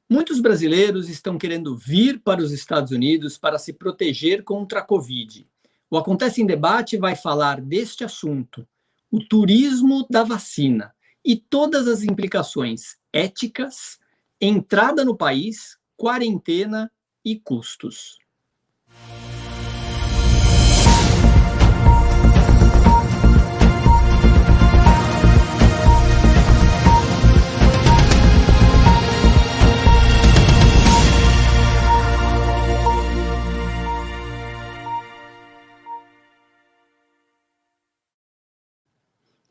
Muitos brasileiros estão querendo vir para os Estados Unidos para se proteger contra a Covid. O Acontece em Debate vai falar deste assunto, o turismo da vacina e todas as implicações éticas, entrada no país, quarentena e custos.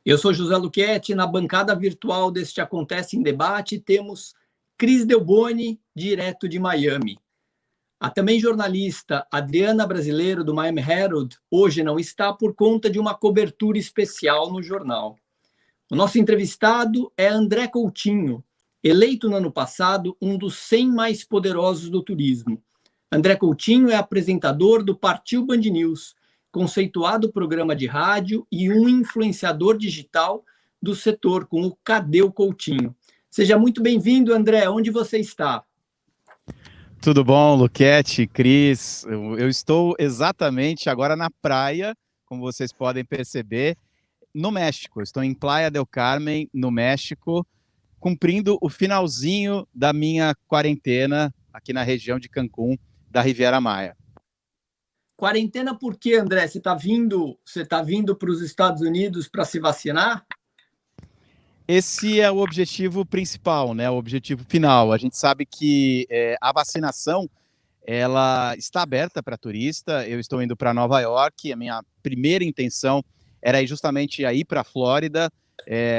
Eu sou José Luchetti, na bancada virtual deste Acontece em Debate temos Cris Delboni, direto de Miami. A também jornalista Adriana Brasileiro, do Miami Herald, hoje não está por conta de uma cobertura especial no jornal. O nosso entrevistado é André Coutinho, eleito no ano passado um dos 100 mais poderosos do turismo. André Coutinho é apresentador do Partiu Band News, conceituado programa de rádio e um influenciador digital do setor, com o Cadê o Coutinho. Seja muito bem-vindo, André. Onde você está? Tudo bom, Luchetti, Cris? Eu estou exatamente agora na praia, como vocês podem perceber, no México. Estou em Playa del Carmen, no México, cumprindo o finalzinho da minha quarentena aqui na região de Cancún, da Riviera Maya. Quarentena por quê, André? Você está vindo para os Estados Unidos para se vacinar? Esse é o objetivo principal, né? O objetivo final. A gente sabe que a vacinação ela está aberta para turista. Eu estou indo para Nova York. A minha primeira intenção era ir justamente ir para a Flórida,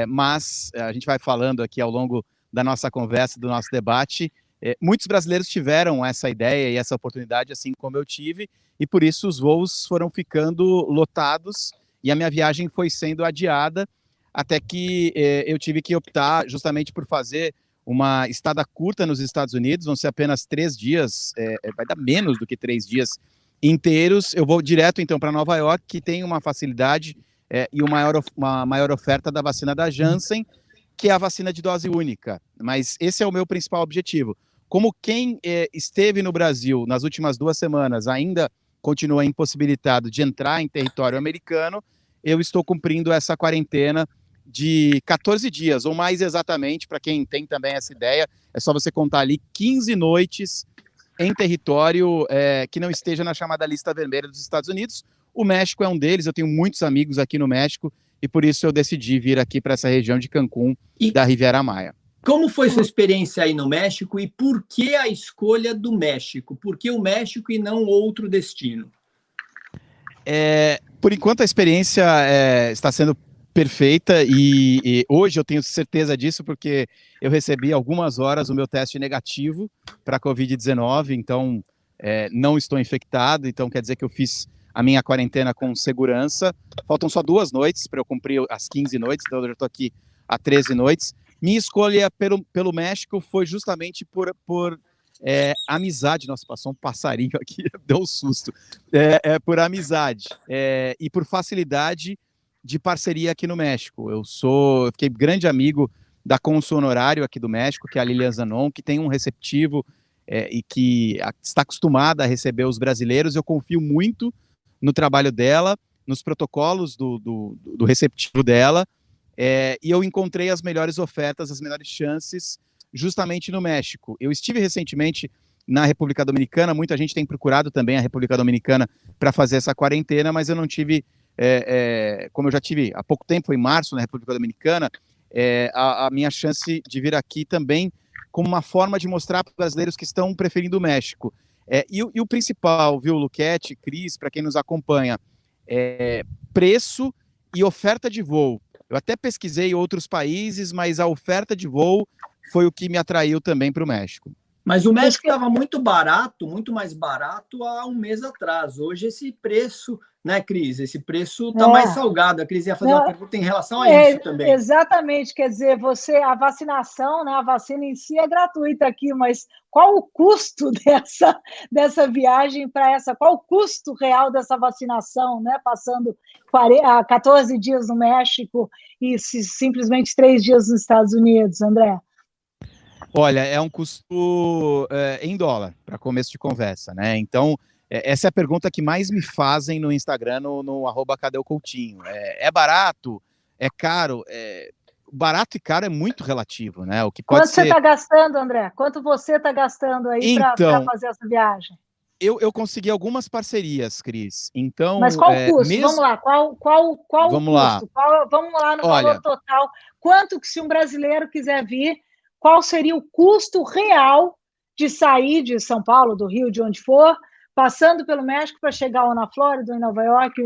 mas a gente vai falando aqui ao longo da nossa conversa, do nosso debate. Muitos brasileiros tiveram essa ideia e essa oportunidade, assim como eu tive, e por isso os voos foram ficando lotados e a minha viagem foi sendo adiada, até que eu tive que optar justamente por fazer uma estada curta nos Estados Unidos. Vão ser apenas 3 dias, vai dar menos do que 3 dias inteiros. Eu vou direto então para Nova York, que tem uma facilidade e uma maior oferta da vacina da Janssen, que é a vacina de dose única. Mas esse é o meu principal objetivo. Como quem esteve no Brasil nas últimas 2 semanas ainda continua impossibilitado de entrar em território americano, eu estou cumprindo essa quarentena de 14 dias, ou mais exatamente, para quem tem também essa ideia, é só você contar ali 15 noites em território que não esteja na chamada lista vermelha dos Estados Unidos. O México é um deles, eu tenho muitos amigos aqui no México, e por isso eu decidi vir aqui para essa região de Cancún, da Riviera Maya. Como foi sua experiência aí no México e por que a escolha do México? Por que o México e não outro destino? Por enquanto a experiência está sendo perfeita e hoje eu tenho certeza disso porque eu recebi algumas horas o meu teste negativo para a Covid-19, então não estou infectado, então quer dizer que eu fiz a minha quarentena com segurança. Faltam só 2 noites para eu cumprir as 15 noites, então eu já estou aqui há 13 noites. Minha escolha pelo México foi justamente por amizade. Nossa, passou um passarinho aqui, deu um susto. Por amizade e por facilidade de parceria aqui no México. Eu fiquei grande amigo da cônsul honorário aqui do México, que é a Lilian Zanon, que tem um receptivo e que está acostumada a receber os brasileiros. Eu confio muito no trabalho dela, nos protocolos do receptivo dela, e eu encontrei as melhores ofertas, as melhores chances justamente no México. Eu estive recentemente na República Dominicana, muita gente tem procurado também a República Dominicana para fazer essa quarentena, mas eu não tive, como eu já tive há pouco tempo, em março, na República Dominicana, a minha chance de vir aqui também como uma forma de mostrar para os brasileiros que estão preferindo o México. E o principal, viu, Luchetti, Cris, para quem nos acompanha, preço e oferta de voo. Eu até pesquisei outros países, mas a oferta de voo foi o que me atraiu também para o México. Mas o México estava muito barato, muito mais barato há um mês atrás. Hoje esse preço, né, Cris? Esse preço está mais salgado. A Cris ia fazer uma pergunta em relação a isso também. Exatamente, quer dizer, a vacinação, né, a vacina em si é gratuita aqui, mas qual o custo dessa viagem para essa? Qual o custo real dessa vacinação, né? Passando 14 dias no México e simplesmente 3 dias nos Estados Unidos, André? Olha, é um custo em dólar, para começo de conversa, né? Então, essa é a pergunta que mais me fazem no Instagram, no @Cadê o Coutinho. É barato? É caro? Barato e caro é muito relativo, né? O que pode Quanto você ser... está gastando, André? Quanto você está gastando aí para Então, fazer essa viagem? eu consegui algumas parcerias, Cris. Mas Então, qual o custo? Vamos mesmo... lá, qual o Vamos lá. custo? Vamos lá no valor Olha, total. Quanto que, se um brasileiro quiser vir, qual seria o custo real de sair de São Paulo, do Rio, de onde for, passando pelo México para chegar ou na Flórida ou em Nova York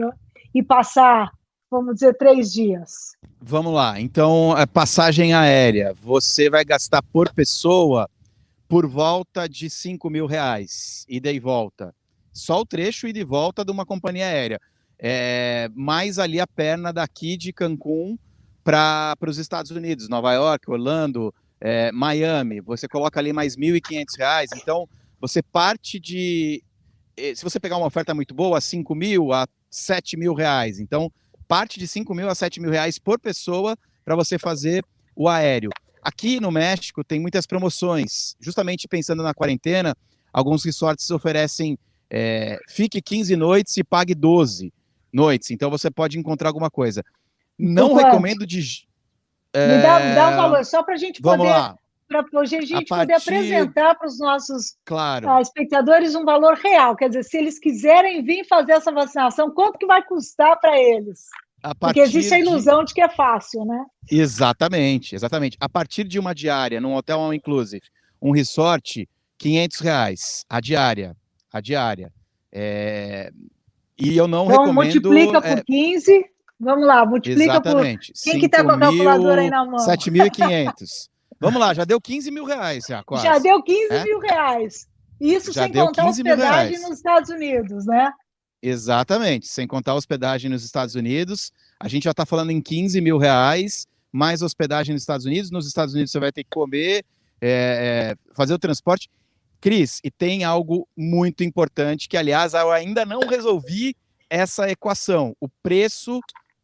e passar, vamos dizer, 3 dias? vamos lá. Então, passagem aérea. Você vai gastar por pessoa por volta de R$ 5.000, ida e volta. Só o trecho ida e volta de uma companhia aérea. Mais ali a perna daqui de Cancún para os Estados Unidos, Nova York, Orlando, Miami. Você coloca ali mais R$ 1.500. Então, você parte de... Se você pegar uma oferta muito boa, R$ 5.000 a R$ 7.000. Então, parte de R$ 5.000 a R$ 7.000 por pessoa para você fazer o aéreo. Aqui no México tem muitas promoções, justamente pensando na quarentena, alguns resorts oferecem fique 15 noites e pague 12 noites, então você pode encontrar alguma coisa. Não recomendo de... Me dá um valor, só para a gente poder, poder apresentar para os nossos espectadores um valor real, quer dizer, se eles quiserem vir fazer essa vacinação, quanto que vai custar para eles? Porque existe a ilusão de que é fácil, né? Exatamente. A partir de uma diária, num hotel all inclusive, um resort, R$ 500 a diária. E eu não recomendo... multiplica por 15, vamos lá, multiplica exatamente. Quem que está com a calculadora aí na mão? 7.500. Vamos lá, já deu R$ 15.000 já, quase. Já deu R$ 15.000. Isso já sem contar hospedagem R$ 15.000. nos Estados Unidos, né? Exatamente, sem contar hospedagem nos Estados Unidos, a gente já está falando em R$ 15.000, mais hospedagem nos Estados Unidos. Nos Estados Unidos você vai ter que comer, fazer o transporte. Cris, e tem algo muito importante, que aliás eu ainda não resolvi essa equação, o preço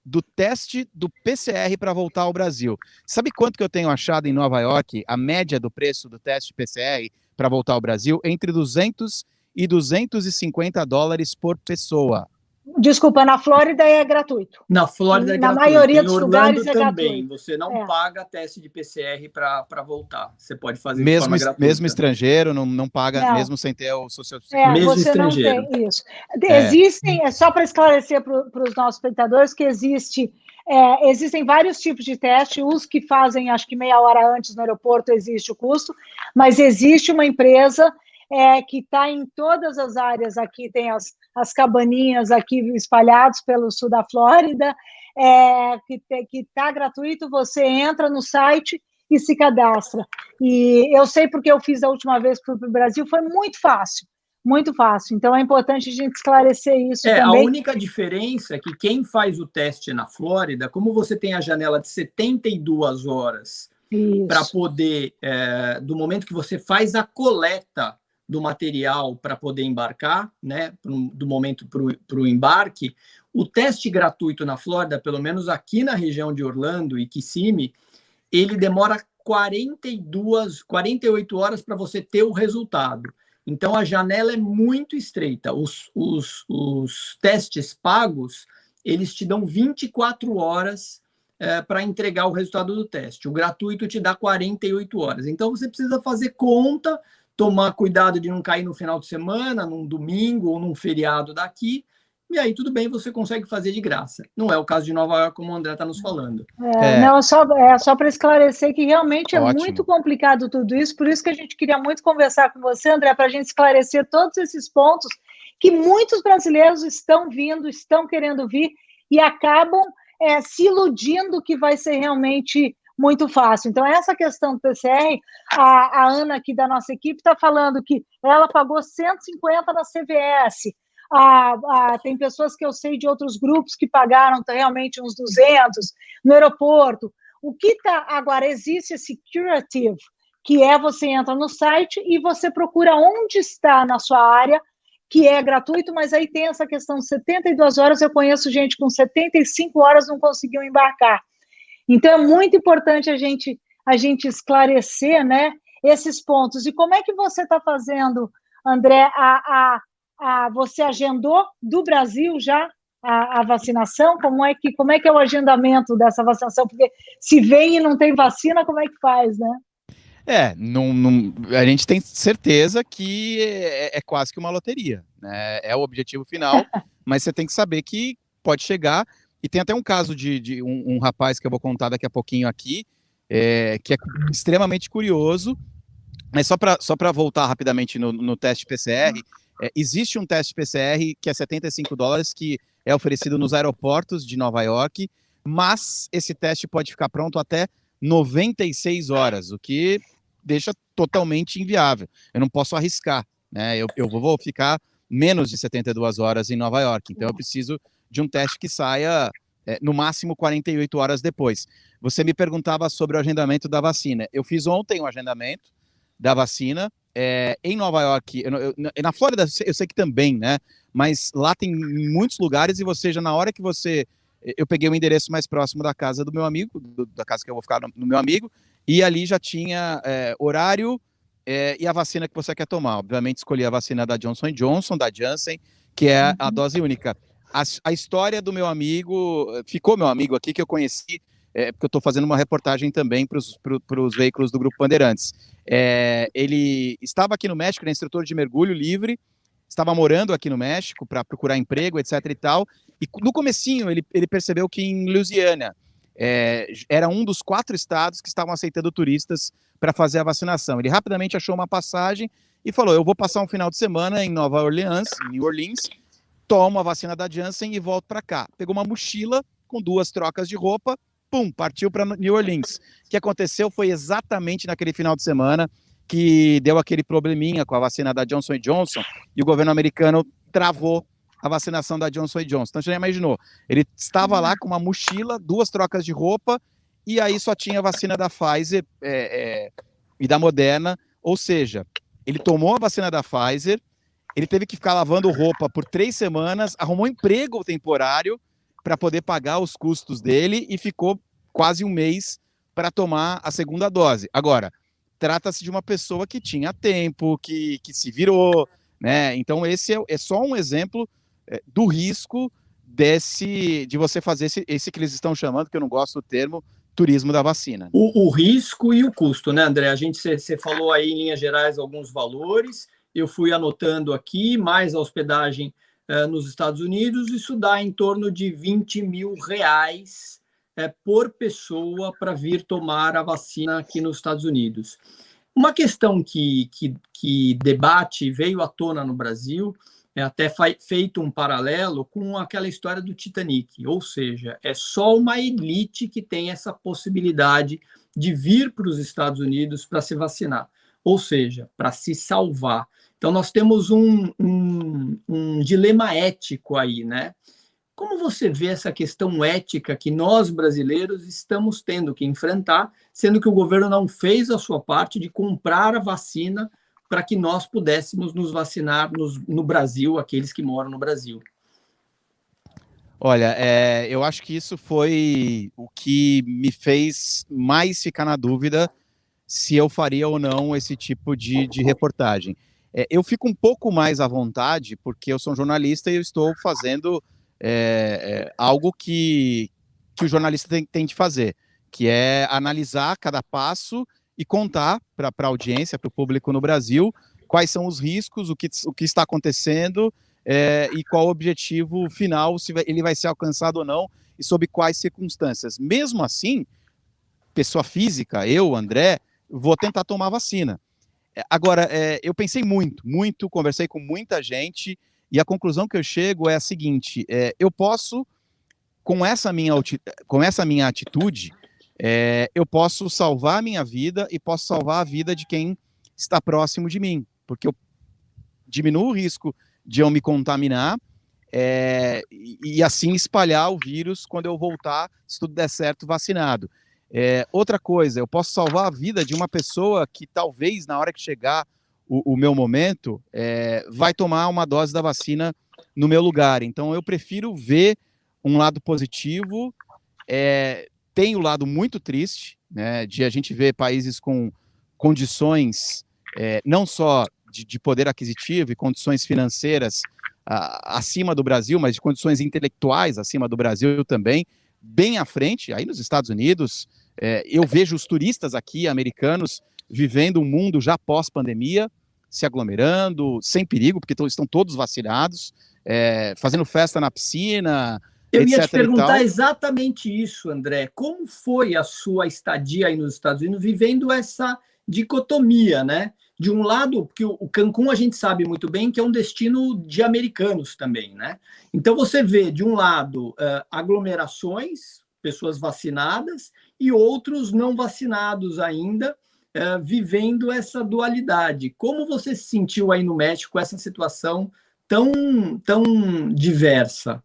do teste do PCR para voltar ao Brasil. Sabe quanto que eu tenho achado em Nova York, a média do preço do teste PCR para voltar ao Brasil? Entre 200 e $250 por pessoa. Desculpa, na Flórida é gratuito. Na Flórida é gratuito. Na maioria dos lugares lugares é também. gratuito. Você não paga teste de PCR para voltar. Você pode fazer de forma gratuita. Mesmo estrangeiro, não paga, mesmo sem ter o social... mesmo você estrangeiro. Não tem isso. Existem, só para esclarecer para os nossos espectadores, que existem vários tipos de teste. Os que fazem, acho que meia hora antes no aeroporto, existe o custo, mas existe uma empresa que está em todas as áreas. Aqui tem as cabaninhas aqui espalhadas pelo sul da Flórida, que está gratuito. Você entra no site e se cadastra. E eu sei, porque eu fiz a última vez para o Brasil, foi muito fácil. Muito fácil. Então, é importante a gente esclarecer isso também. A única diferença é que quem faz o teste na Flórida, como você tem a janela de 72 horas para poder, do momento que você faz a coleta do material para poder embarcar, né, do momento para o embarque, o teste gratuito na Flórida, pelo menos aqui na região de Orlando e Kissimmee, ele demora 48 horas para você ter o resultado. Então, a janela é muito estreita. Os testes pagos, eles te dão 24 horas para entregar o resultado do teste. O gratuito te dá 48 horas. Então, você precisa fazer conta, tomar cuidado de não cair no final de semana, num domingo ou num feriado daqui, e aí tudo bem, você consegue fazer de graça. Não é o caso de Nova York, como o André está nos falando. Não, só para esclarecer que realmente é muito complicado tudo isso, por isso que a gente queria muito conversar com você, André, para a gente esclarecer todos esses pontos que muitos brasileiros estão vindo, estão querendo vir, e acabam se iludindo que vai ser realmente muito fácil. Então, essa questão do PCR, a Ana aqui da nossa equipe está falando que ela pagou 150 na CVS. Tem pessoas que eu sei de outros grupos que pagaram realmente uns 200 no aeroporto. O que agora existe esse curative, que você entra no site e você procura onde está na sua área, que é gratuito, mas aí tem essa questão de 72 horas. Eu conheço gente com 75 horas não conseguiu embarcar. Então, é muito importante a gente esclarecer, né, esses pontos. E como é que você está fazendo, André? Você agendou do Brasil já a vacinação? Como é que é o agendamento dessa vacinação? Porque se vem e não tem vacina, como é que faz, né? A gente tem certeza que é quase que uma loteria, né? É o objetivo final, mas você tem que saber que pode chegar. E tem até um caso de um rapaz que eu vou contar daqui a pouquinho aqui, que é extremamente curioso. Mas só para voltar rapidamente no teste PCR, existe um teste PCR que é $75, que é oferecido nos aeroportos de Nova York, mas esse teste pode ficar pronto até 96 horas, o que deixa totalmente inviável. Eu não posso arriscar, né? Eu vou ficar menos de 72 horas em Nova York, então eu preciso de um teste que saia no máximo 48 horas depois. Você me perguntava sobre o agendamento da vacina. Eu fiz ontem o agendamento da vacina. Em Nova York, na Flórida eu sei que também, né? Mas lá tem muitos lugares e você já na hora que eu peguei o endereço mais próximo da casa do meu amigo, da casa que eu vou ficar no meu amigo, e ali já tinha horário e a vacina que você quer tomar. Obviamente escolhi a vacina da Johnson & Johnson, da Janssen, que é a dose única. A história do meu amigo, ficou meu amigo aqui, que eu conheci, porque eu estou fazendo uma reportagem também para os veículos do Grupo Bandeirantes. Ele estava aqui no México, ele é instrutor de mergulho livre, estava morando aqui no México para procurar emprego, etc e tal, e no comecinho ele percebeu que em Louisiana era um dos 4 estados que estavam aceitando turistas para fazer a vacinação. Ele rapidamente achou uma passagem e falou, eu vou passar um final de semana em Nova Orleans, em New Orleans, tomo a vacina da Janssen e volto para cá. Pegou uma mochila com 2 trocas de roupa, pum, partiu para New Orleans. O que aconteceu foi exatamente naquele final de semana que deu aquele probleminha com a vacina da Johnson & Johnson e o governo americano travou a vacinação da Johnson & Johnson. Então, você já imaginou, ele estava lá com uma mochila, 2 trocas de roupa, e aí só tinha a vacina da Pfizer e da Moderna, ou seja, ele tomou a vacina da Pfizer, ele teve que ficar lavando roupa por 3 semanas, arrumou um emprego temporário para poder pagar os custos dele e ficou quase um mês para tomar a segunda dose. Agora, trata-se de uma pessoa que tinha tempo, que se virou, né? Então, esse é só um exemplo do risco de você fazer esse que eles estão chamando, que eu não gosto do termo, turismo da vacina. O risco e o custo, né, André? Você falou aí em linhas gerais alguns valores, eu fui anotando aqui, mais a hospedagem nos Estados Unidos, isso dá em torno de R$20 mil por pessoa para vir tomar a vacina aqui nos Estados Unidos. Uma questão que debate veio à tona no Brasil, até feito um paralelo com aquela história do Titanic, ou seja, é só uma elite que tem essa possibilidade de vir para os Estados Unidos para se vacinar, ou seja, para se salvar. Então, nós temos um dilema ético aí, né? Como você vê essa questão ética que nós, brasileiros, estamos tendo que enfrentar, sendo que o governo não fez a sua parte de comprar a vacina para que nós pudéssemos nos vacinar no Brasil, aqueles que moram no Brasil? Olha, eu acho que isso foi o que me fez mais ficar na dúvida se eu faria ou não esse tipo de reportagem. Eu fico um pouco mais à vontade, porque eu sou um jornalista e eu estou fazendo algo que o jornalista tem de fazer, que é analisar cada passo e contar para a audiência, para o público no Brasil, quais são os riscos, o que está acontecendo e qual o objetivo final, se ele vai ser alcançado ou não e sob quais circunstâncias. Mesmo assim, pessoa física, eu, André, vou tentar tomar vacina. Agora, eu pensei muito, conversei com muita gente e a conclusão que eu chego é a seguinte, eu posso, com essa minha atitude, eu posso salvar a minha vida e posso salvar a vida de quem está próximo de mim, porque eu diminuo o risco de eu me contaminar e assim espalhar o vírus quando eu voltar, se tudo der certo, vacinado. Outra coisa, eu posso salvar a vida de uma pessoa que talvez na hora que chegar o meu momento, vai tomar uma dose da vacina no meu lugar. Então eu prefiro ver um lado positivo. Tem o lado muito triste, né, de a gente ver países com condições, não só de poder aquisitivo e condições financeiras acima do Brasil, mas de condições intelectuais acima do Brasil também, bem à frente. Aí nos Estados Unidos, eu vejo os turistas aqui, americanos, vivendo um mundo já pós-pandemia, se aglomerando, sem perigo, porque estão todos vacinados, fazendo festa na piscina, Eu etc. ia te perguntar e tal. exatamente isso, André. Como foi a sua estadia aí nos Estados Unidos, vivendo essa dicotomia, né? De um lado, porque o Cancún a gente sabe muito bem que é um destino de americanos também, né? Então você vê, de um lado, aglomerações, pessoas vacinadas, e outros não vacinados ainda, vivendo essa dualidade. Como você se sentiu aí no México com essa situação tão diversa?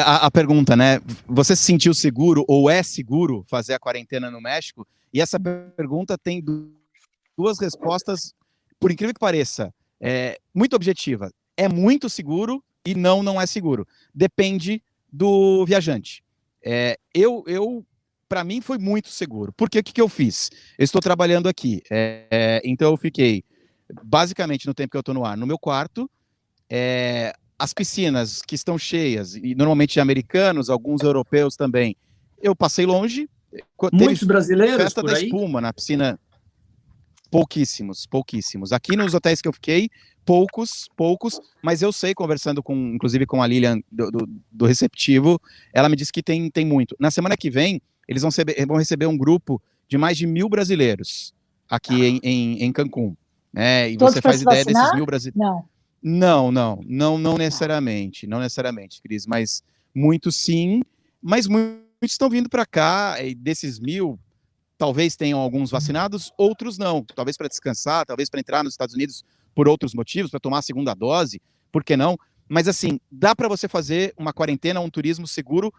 A pergunta, né? Você se sentiu seguro ou é seguro fazer a quarentena no México? E essa pergunta tem duas respostas, por incrível que pareça, muito objetiva. É muito seguro e não é seguro. Depende do viajante. Para mim, foi muito seguro. Porque o que eu fiz? Eu estou trabalhando aqui. Então, eu fiquei, basicamente, no tempo que eu estou no ar, no meu quarto. As piscinas que estão cheias, e normalmente de americanos, alguns europeus também, eu passei longe. Muitos Teve brasileiros festa por da aí? espuma na piscina. Pouquíssimos. Aqui nos hotéis que eu fiquei, poucos, mas eu sei, conversando inclusive com a Lilian do receptivo, ela me disse que tem muito. Na semana que vem, eles vão receber um grupo de mais de 1.000 brasileiros aqui em Cancún. E Todos você para faz se ideia desses vacinar? 1.000 brasileiros? Não. Não necessariamente, Cris, mas muitos sim, mas muitos estão vindo para cá, e desses 1.000, talvez tenham alguns vacinados, outros não, talvez para descansar, talvez para entrar nos Estados Unidos por outros motivos, para tomar a segunda dose, por que não? Mas assim, dá para você fazer uma quarentena, um turismo seguro.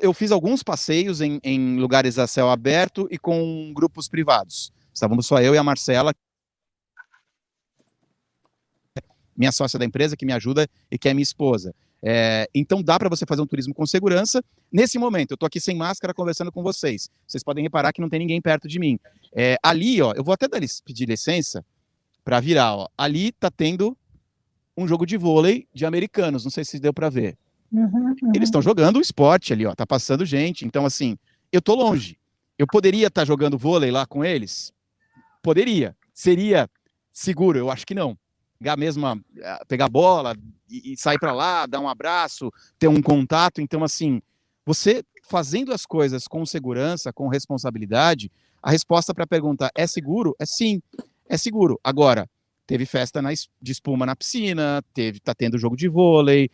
Eu fiz alguns passeios em lugares a céu aberto e com grupos privados. Estávamos só eu e a Marcela, minha sócia da empresa, que me ajuda e que é minha esposa. Então dá para você fazer um turismo com segurança. Nesse momento, eu estou aqui sem máscara conversando com vocês. Vocês podem reparar que não tem ninguém perto de mim. Ali, ó, eu vou até pedir licença para virar. Ó. Ali está tendo um jogo de vôlei de americanos. Não sei se deu para ver. Eles estão jogando o esporte ali, ó. Tá passando gente. Então, assim, eu tô longe. Eu poderia estar jogando vôlei lá com eles? Poderia. Seria seguro? Eu acho que não. Pegar a bola e sair para lá, dar um abraço, ter um contato. Então, assim, você fazendo as coisas com segurança, com responsabilidade, a resposta para a pergunta é seguro? Sim, é seguro. Agora, teve festa de espuma na piscina, tá tendo jogo de vôlei,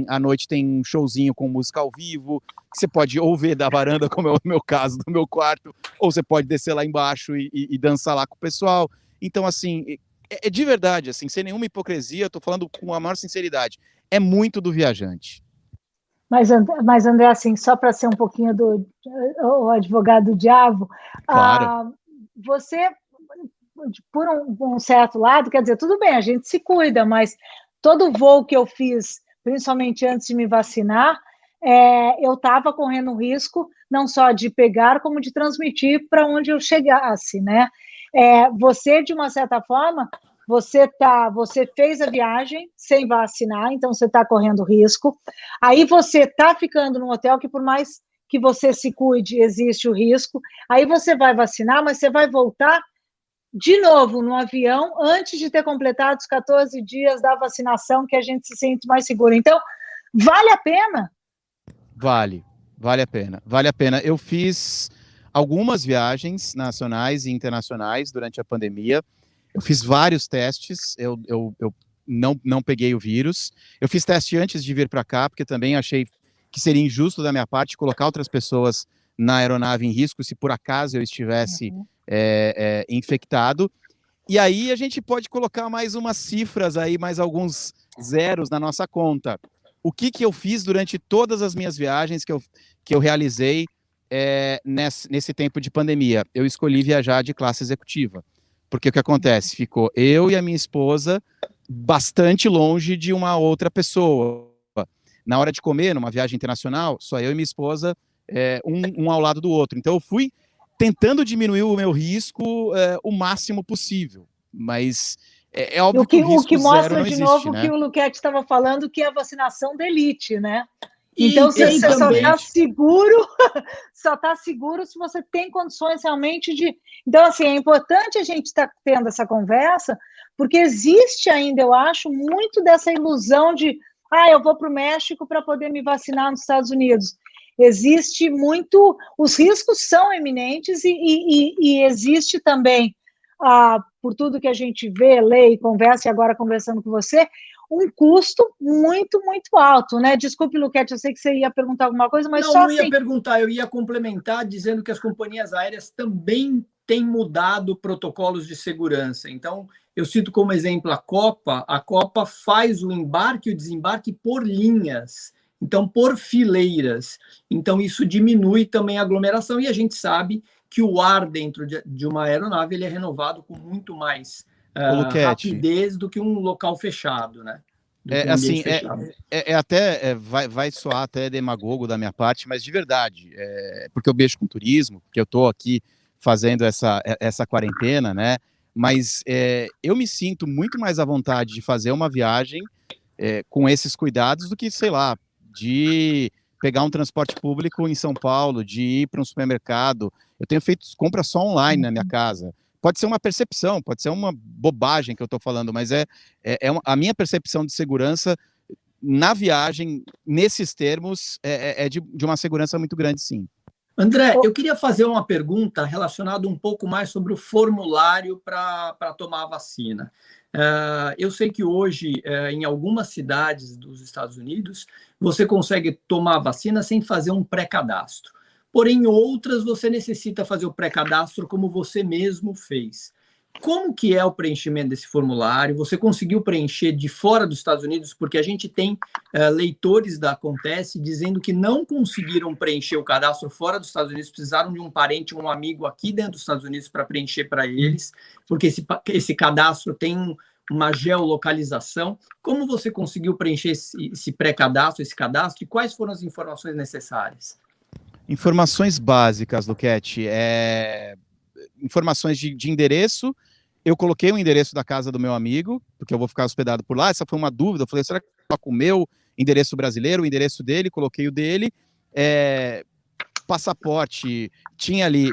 à noite tem um showzinho com música ao vivo, que você pode ou ver da varanda, como é o meu caso, do meu quarto, ou você pode descer lá embaixo e dançar lá com o pessoal. Então, assim, de verdade, assim, sem nenhuma hipocrisia, eu tô falando com a maior sinceridade, é muito do viajante. Mas André, assim, só para ser um pouquinho o advogado do diabo, Claro. você, por um certo lado, quer dizer, tudo bem, a gente se cuida, mas todo voo que eu fiz, principalmente antes de me vacinar, eu estava correndo risco não só de pegar, como de transmitir para onde eu chegasse, né? Você, de uma certa forma, você fez a viagem sem vacinar, então você está correndo risco. Aí você está ficando num hotel que, por mais que você se cuide, existe o risco. Aí você vai vacinar, mas você vai voltar de novo no avião antes de ter completado os 14 dias da vacinação, que a gente se sente mais seguro. Então, vale a pena? Vale a pena. Eu fiz algumas viagens nacionais e internacionais durante a pandemia. Eu fiz vários testes, eu não peguei o vírus. Eu fiz teste antes de vir para cá, porque também achei que seria injusto da minha parte colocar outras pessoas na aeronave em risco se por acaso eu estivesse infectado. E aí a gente pode colocar mais umas cifras aí, mais alguns zeros na nossa conta. O que eu fiz durante todas as minhas viagens que eu realizei nesse tempo de pandemia? Eu escolhi viajar de classe executiva. Porque o que acontece? Ficou eu e a minha esposa bastante longe de uma outra pessoa. Na hora de comer, numa viagem internacional, só eu e minha esposa, um ao lado do outro. Então eu fui tentando diminuir o meu risco o máximo possível, mas é óbvio que o risco o que mostra zero não de existe, novo né? que o Luquete estava falando, que é a vacinação da elite, né? Então você só está seguro, só está seguro se você tem condições realmente de. Então, assim, é importante a gente estar tendo essa conversa, porque existe ainda, eu acho, muito dessa ilusão de eu vou para o México para poder me vacinar nos Estados Unidos. Existe muito, os riscos são eminentes e existe também, por tudo que a gente vê, lê e conversa, e agora conversando com você, um custo muito, muito alto, né? Desculpe, Luquete, eu sei que você ia perguntar alguma coisa, mas não ia perguntar, eu ia complementar dizendo que as companhias aéreas também têm mudado protocolos de segurança. Então, eu cito como exemplo a Copa faz o embarque e o desembarque por linhas, então por fileiras. Então, isso diminui também a aglomeração, e a gente sabe que o ar dentro de uma aeronave ele é renovado com muito mais rapidez do que um local fechado, né? Vai soar até demagogo da minha parte, mas de verdade, porque eu mexo com turismo, porque eu estou aqui fazendo essa quarentena, né? Mas eu me sinto muito mais à vontade de fazer uma viagem com esses cuidados do que, sei lá, de pegar um transporte público em São Paulo, de ir para um supermercado. Eu tenho feito compras só online na minha casa. Pode ser uma percepção, pode ser uma bobagem que eu estou falando, mas a minha percepção de segurança na viagem, nesses termos, de uma segurança muito grande, sim. André, eu queria fazer uma pergunta relacionada um pouco mais sobre o formulário para tomar a vacina. Eu sei que hoje, em algumas cidades dos Estados Unidos, você consegue tomar a vacina sem fazer um pré-cadastro. Porém, em outras, você necessita fazer o pré-cadastro como você mesmo fez. Como que é o preenchimento desse formulário? Você conseguiu preencher de fora dos Estados Unidos? Porque a gente tem leitores da Acontece dizendo que não conseguiram preencher o cadastro fora dos Estados Unidos, precisaram de um parente, um amigo aqui dentro dos Estados Unidos para preencher para eles, porque esse cadastro tem uma geolocalização. Como você conseguiu preencher esse pré-cadastro, esse cadastro, e quais foram as informações necessárias? Informações básicas, Luquete, informações de endereço. Eu coloquei o endereço da casa do meu amigo, porque eu vou ficar hospedado por lá. Essa foi uma dúvida. Eu falei, será que eu coloco o meu endereço brasileiro, o endereço dele? Coloquei o dele. Passaporte, tinha ali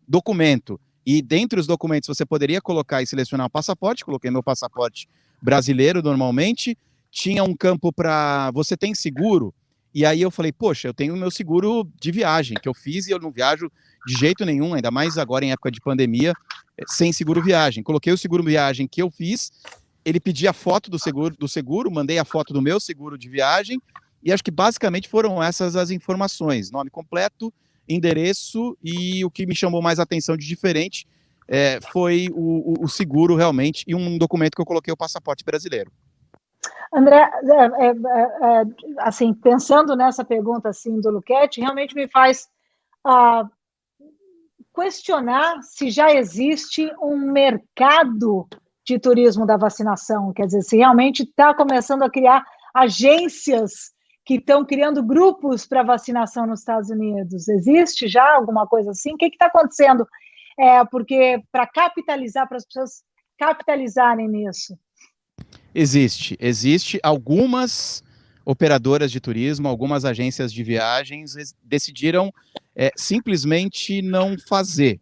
documento. E dentre os documentos você poderia colocar e selecionar o passaporte. Coloquei meu passaporte brasileiro normalmente. Tinha um campo para você tem seguro? E aí eu falei, poxa, eu tenho o meu seguro de viagem, que eu fiz e eu não viajo de jeito nenhum, ainda mais agora em época de pandemia, sem seguro viagem. Coloquei o seguro viagem que eu fiz, ele pedia a foto do seguro, mandei a foto do meu seguro de viagem, e acho que basicamente foram essas as informações, nome completo, endereço, e o que me chamou mais atenção de diferente foi o seguro realmente, e um documento que eu coloquei o passaporte brasileiro. André, assim, pensando nessa pergunta assim, do Luquete, realmente me faz questionar se já existe um mercado de turismo da vacinação, quer dizer, se realmente está começando a criar agências que estão criando grupos para vacinação nos Estados Unidos. Existe já alguma coisa assim? O que está acontecendo? Porque para capitalizar, para as pessoas capitalizarem nisso. Existe algumas operadoras de turismo, algumas agências de viagens decidiram simplesmente não fazer.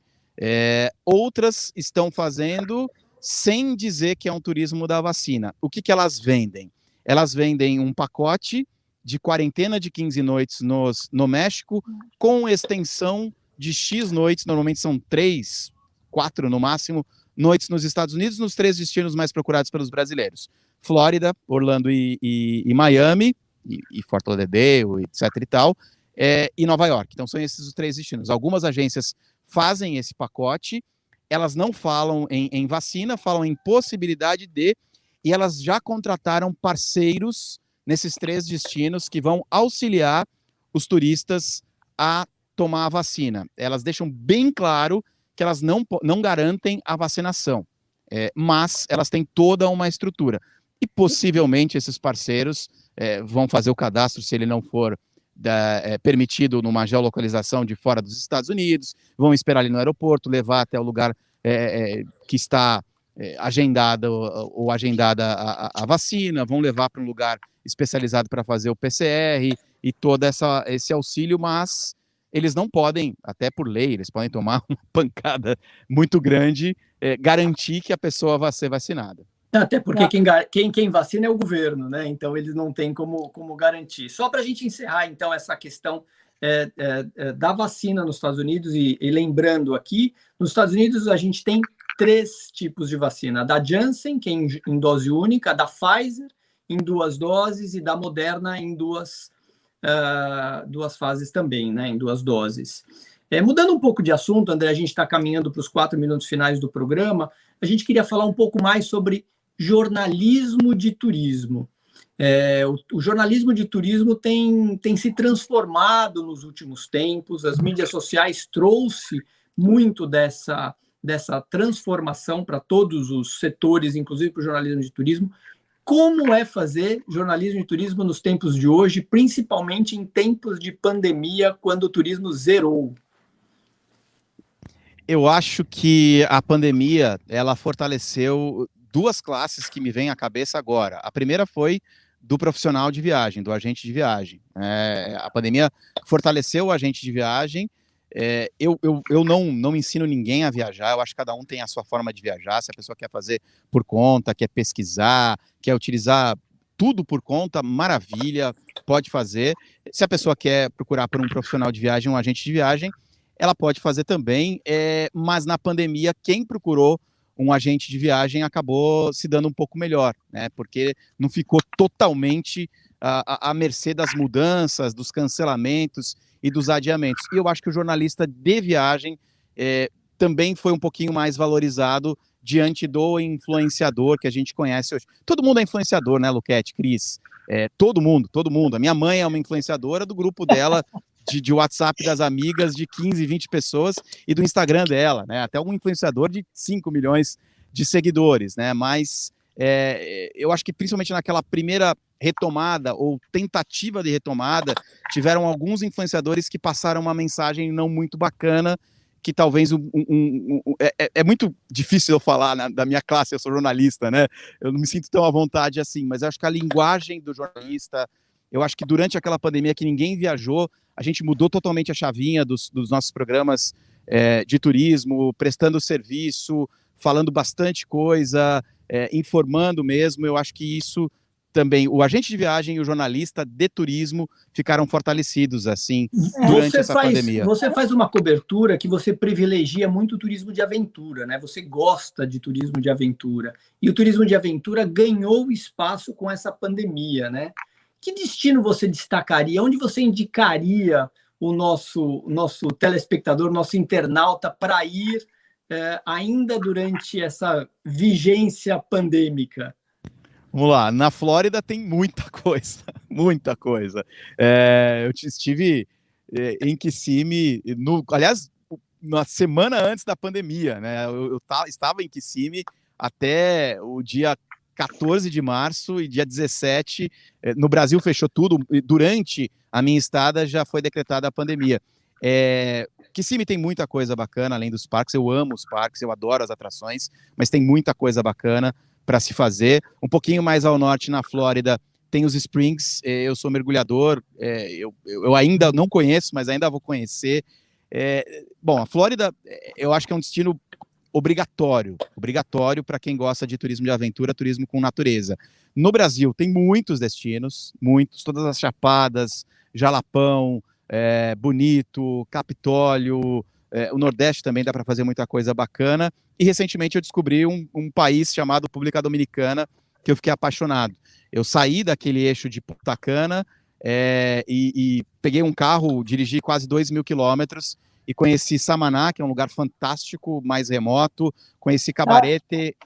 Outras estão fazendo sem dizer que é um turismo da vacina. O que elas vendem? Elas vendem um pacote de quarentena de 15 noites no México, com extensão de X noites, normalmente são 3, 4 no máximo, noites nos Estados Unidos, nos 3 destinos mais procurados pelos brasileiros. Flórida, Orlando e Miami, e Fort Lauderdale, etc. e tal, e Nova York. Então são esses os 3 destinos. Algumas agências fazem esse pacote, elas não falam em vacina, falam em possibilidade de, e elas já contrataram parceiros nesses 3 destinos que vão auxiliar os turistas a tomar a vacina. Elas deixam bem claro que elas não garantem a vacinação, mas elas têm toda uma estrutura. E possivelmente esses parceiros vão fazer o cadastro, se ele não for permitido numa geolocalização de fora dos Estados Unidos, vão esperar ali no aeroporto, levar até o lugar que está agendada a vacina, vão levar para um lugar especializado para fazer o PCR e todo esse auxílio, mas eles não podem, até por lei, eles podem tomar uma pancada muito grande, garantir que a pessoa vai ser vacinada. Até porque quem vacina é o governo, né? Então eles não têm como garantir. Só para a gente encerrar, então, essa questão da vacina nos Estados Unidos, e lembrando aqui, nos Estados Unidos a gente tem 3 tipos de vacina: a da Janssen, que é em dose única, a da Pfizer em 2 doses, e da Moderna em 2 fases também, né? Em 2 doses. Mudando um pouco de assunto, André, a gente está caminhando para os 4 minutos finais do programa. A gente queria falar um pouco mais sobre jornalismo de turismo. O jornalismo de turismo tem se transformado nos últimos tempos. As mídias sociais trouxe muito dessa transformação para todos os setores, inclusive para o jornalismo de turismo. Como é fazer jornalismo de turismo nos tempos de hoje, principalmente em tempos de pandemia, quando o turismo zerou? Eu acho que a pandemia, ela fortaleceu 2 classes que me vêm à cabeça agora. A primeira foi do profissional de viagem, do agente de viagem. A pandemia fortaleceu o agente de viagem. Eu não ensino ninguém a viajar, eu acho que cada um tem a sua forma de viajar. Se a pessoa quer fazer por conta, quer pesquisar, quer utilizar tudo por conta, maravilha, pode fazer. Se a pessoa quer procurar por um profissional de viagem, um agente de viagem, ela pode fazer também, mas na pandemia, quem procurou um agente de viagem acabou se dando um pouco melhor, né? Porque não ficou totalmente à mercê das mudanças, dos cancelamentos e dos adiamentos. E eu acho que o jornalista de viagem também foi um pouquinho mais valorizado diante do influenciador que a gente conhece hoje. Todo mundo é influenciador, né, Luquete, Cris? Todo mundo. A minha mãe é uma influenciadora do grupo dela, de WhatsApp das amigas, de 15, 20 pessoas, e do Instagram dela, né? Até um influenciador de 5 milhões de seguidores, né? Mas eu acho que principalmente naquela primeira retomada ou tentativa de retomada, tiveram alguns influenciadores que passaram uma mensagem não muito bacana, que talvez é muito difícil eu falar da minha classe, eu sou jornalista, né? Eu não me sinto tão à vontade assim, mas eu acho que a linguagem do jornalista, eu acho que durante aquela pandemia que ninguém viajou, a gente mudou totalmente a chavinha dos nossos programas de turismo, prestando serviço, falando bastante coisa, informando mesmo. Eu acho que isso também, o agente de viagem e o jornalista de turismo ficaram fortalecidos, assim, durante essa pandemia. Você faz uma cobertura que você privilegia muito o turismo de aventura, né? Você gosta de turismo de aventura. E o turismo de aventura ganhou espaço com essa pandemia, né? Que destino você destacaria? Onde você indicaria o nosso telespectador, nosso internauta, para ir ainda durante essa vigência pandêmica? Vamos lá, na Flórida tem muita coisa, muita coisa. Eu estive em Kissimmee, aliás, na semana antes da pandemia, né? Eu estava em Kissimmee até o dia 14 de março e dia 17, no Brasil fechou tudo, e durante a minha estada já foi decretada a pandemia. Kissimmee tem muita coisa bacana, além dos parques, eu amo os parques, eu adoro as atrações, mas tem muita coisa bacana para se fazer. Um pouquinho mais ao norte, na Flórida, tem os Springs, eu sou mergulhador, eu ainda não conheço, mas ainda vou conhecer. Bom, a Flórida, eu acho que é um destino obrigatório para quem gosta de turismo de aventura, turismo com natureza. No Brasil, tem muitos destinos, todas as Chapadas, Jalapão, Bonito, Capitólio, o Nordeste também dá para fazer muita coisa bacana. E recentemente eu descobri um país chamado República Dominicana, que eu fiquei apaixonado. Eu saí daquele eixo de Punta Cana e peguei um carro, dirigi quase 2.000 quilômetros e conheci Samaná, que é um lugar fantástico, mais remoto. Conheci Cabarete.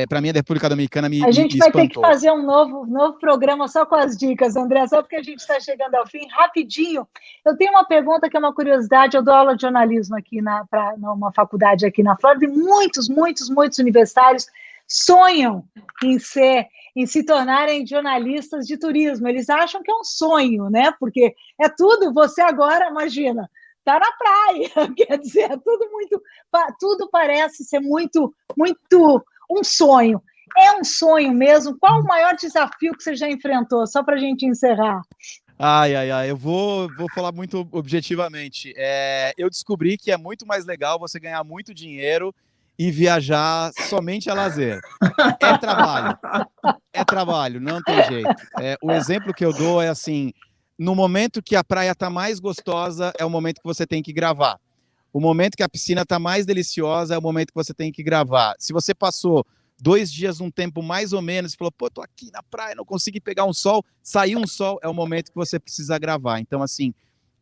Para mim, a República Dominicana me espantou. A gente vai ter que fazer um novo programa só com as dicas, André, só porque a gente está chegando ao fim. Rapidinho, eu tenho uma pergunta que é uma curiosidade. Eu dou aula de jornalismo aqui numa faculdade aqui na Flórida, e muitos universitários sonham em se tornarem jornalistas de turismo. Eles acham que é um sonho, né? Porque é tudo, você agora, imagina, está na praia, quer dizer, tudo parece ser muito um sonho. É um sonho mesmo? Qual o maior desafio que você já enfrentou? Só para a gente encerrar. Eu vou falar muito objetivamente. Eu descobri que é muito mais legal você ganhar muito dinheiro e viajar somente a lazer. É trabalho, não tem jeito. O exemplo que eu dou é assim, no momento que a praia está mais gostosa, é o momento que você tem que gravar. O momento que a piscina está mais deliciosa, é o momento que você tem que gravar. Se você passou 2 dias, um tempo mais ou menos, e falou, pô, tô aqui na praia, não consegui pegar um sol, saiu um sol, é o momento que você precisa gravar. Então, assim,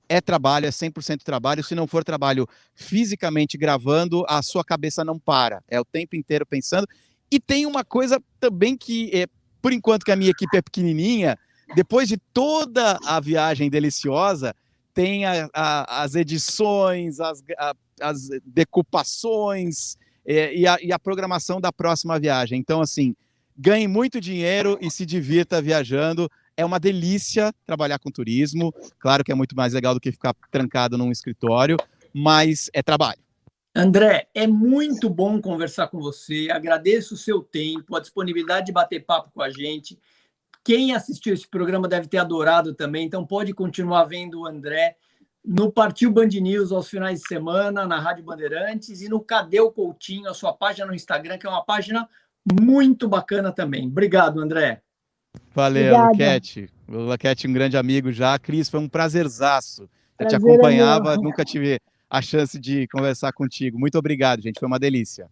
é trabalho, é 100% trabalho. Se não for trabalho fisicamente gravando, a sua cabeça não para. É o tempo inteiro pensando. E tem uma coisa também que, por enquanto que a minha equipe é pequenininha, depois de toda a viagem deliciosa, tem as edições, as decupações, e a programação da próxima viagem. Então, assim, ganhe muito dinheiro e se divirta viajando. É uma delícia trabalhar com turismo. Claro que é muito mais legal do que ficar trancado num escritório, mas é trabalho. André, é muito bom conversar com você. Agradeço o seu tempo, a disponibilidade de bater papo com a gente. Quem assistiu esse programa deve ter adorado também, então pode continuar vendo o André no Partiu Band News aos finais de semana, na Rádio Bandeirantes, e no Cadê o Coutinho, a sua página no Instagram, que é uma página muito bacana também. Obrigado, André. Valeu, Luquete. O Luquete, um grande amigo já. Cris, foi um prazerzaço. Eu te Prazer acompanhava, é meu. nunca tive a chance de conversar contigo. Muito obrigado, gente. Foi uma delícia.